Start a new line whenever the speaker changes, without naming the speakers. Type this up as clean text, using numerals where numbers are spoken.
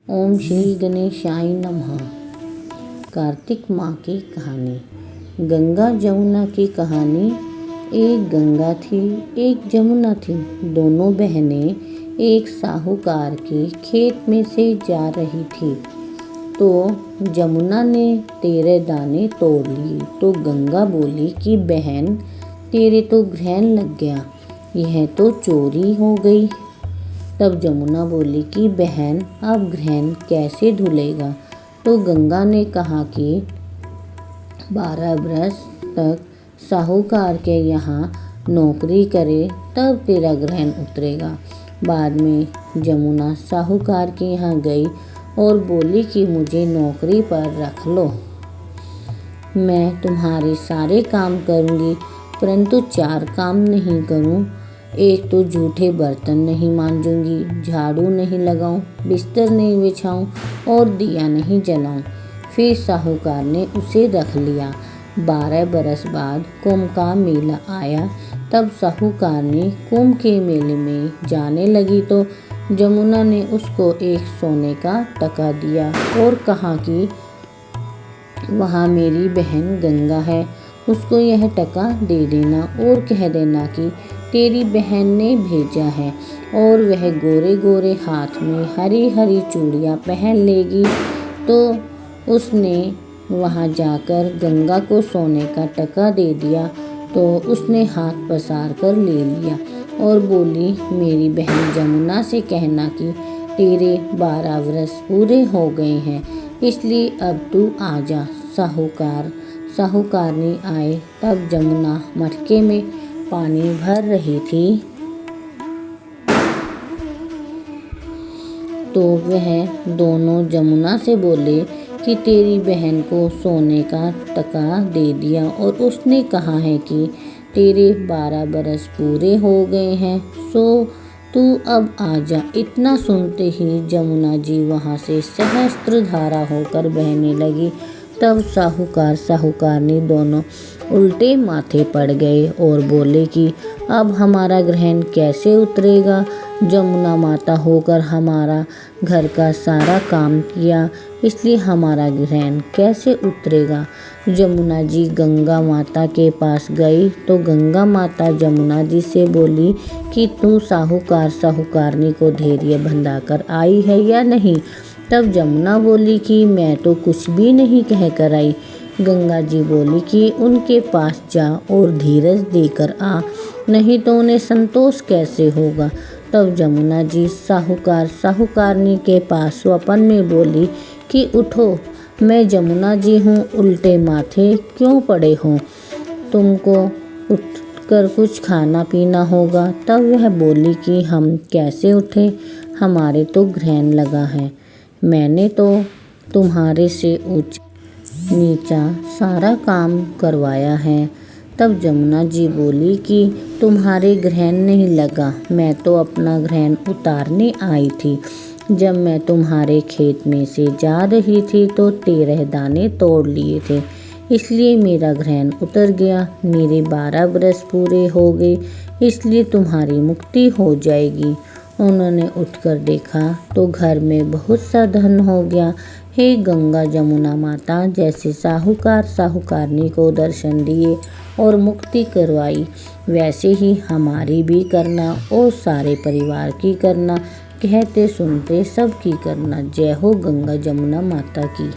ओम श्री गणेशाय नमः। कार्तिक माह की कहानी। गंगा जमुना की कहानी। एक गंगा थी, एक जमुना थी। दोनों बहनें एक साहूकार के खेत में से जा रही थी। तो जमुना ने 13 दाने तोड़ लिए तो गंगा बोली कि बहन, तेरे तो ग्रहण लग गया, यह तो चोरी हो गई। तब जमुना बोली कि बहन, अब ग्रहण कैसे धुलेगा। तो गंगा ने कहा कि 12 बरस तक साहूकार के यहाँ नौकरी करे तब तेरा ग्रहण उतरेगा। बाद में जमुना साहूकार के यहाँ गई और बोली कि मुझे नौकरी पर रख लो, मैं तुम्हारे सारे काम करूँगी, परंतु 4 काम नहीं करूँ। एक तो झूठे बर्तन नहीं मांजूंगी, झाड़ू नहीं लगाऊं, बिस्तर नहीं बिछाऊं और दिया नहीं जलाऊं। फिर साहूकार ने उसे रख लिया। 12 बरस बाद कुंभ का मेला आया। तब साहूकार ने कुंभ के मेले में जाने लगी तो जमुना ने उसको एक सोने का टका दिया और कहा कि वहाँ मेरी बहन गंगा है, उसको यह टका दे देना और कह देना कि तेरी बहन ने भेजा है और वह गोरे गोरे हाथ में हरी हरी चूड़ियाँ पहन लेगी। तो उसने वहाँ जाकर गंगा को सोने का टका दे दिया। तो उसने हाथ पसार कर ले लिया और बोली, मेरी बहन जमुना से कहना कि तेरे 12 वर्ष पूरे हो गए हैं, इसलिए अब तू आ जा। साहूकारनी आए। तब जमुना मटके में पानी भर रही थी तो वह दोनों जमुना से बोले कि तेरी बहन को सोने का टका दे दिया और उसने कहा है कि तेरे 12 बरस पूरे हो गए हैं, सो तू अब आ जा। इतना सुनते ही जमुना जी वहाँ से सहस्त्रधारा होकर बहने लगी। तब साहूकारनी दोनों उल्टे माथे पड़ गए और बोले कि अब हमारा ग्रहण कैसे उतरेगा। जमुना माता होकर हमारा घर का सारा काम किया, इसलिए हमारा ग्रहण कैसे उतरेगा। जमुना जी गंगा माता के पास गई तो गंगा माता जमुना जी से बोली कि तू साहूकारनी को धैर्य बंधाकर आई है या नहीं। तब जमुना बोली कि मैं तो कुछ भी नहीं कह कर आई। गंगा जी बोली कि उनके पास जा और धीरज देकर आ, नहीं तो उन्हें संतोष कैसे होगा। तब जमुना जी साहूकारनी के पास स्वप्न में बोली कि उठो, मैं जमुना जी हूँ, उल्टे माथे क्यों पड़े हो, तुमको उठकर कुछ खाना पीना होगा। तब वह बोली कि हम कैसे उठे, हमारे तो ग्रहण लगा है, मैंने तो तुम्हारे से ऊंचा नीचा सारा काम करवाया है। तब जमुना जी बोली कि तुम्हारे ग्रहण नहीं लगा, मैं तो अपना ग्रहण उतारने आई थी। जब मैं तुम्हारे खेत में से जा रही थी तो 13 दाने तोड़ लिए थे, इसलिए मेरा ग्रहण उतर गया। मेरे 12 बरस पूरे हो गए, इसलिए तुम्हारी मुक्ति हो जाएगी। उन्होंने उठकर देखा तो घर में बहुत सा धन हो गया। हे गंगा जमुना माता, जैसे साहूकारनी को दर्शन दिए और मुक्ति करवाई, वैसे ही हमारी भी करना और सारे परिवार की करना, कहते सुनते सबकी करना। जय हो गंगा जमुना माता की।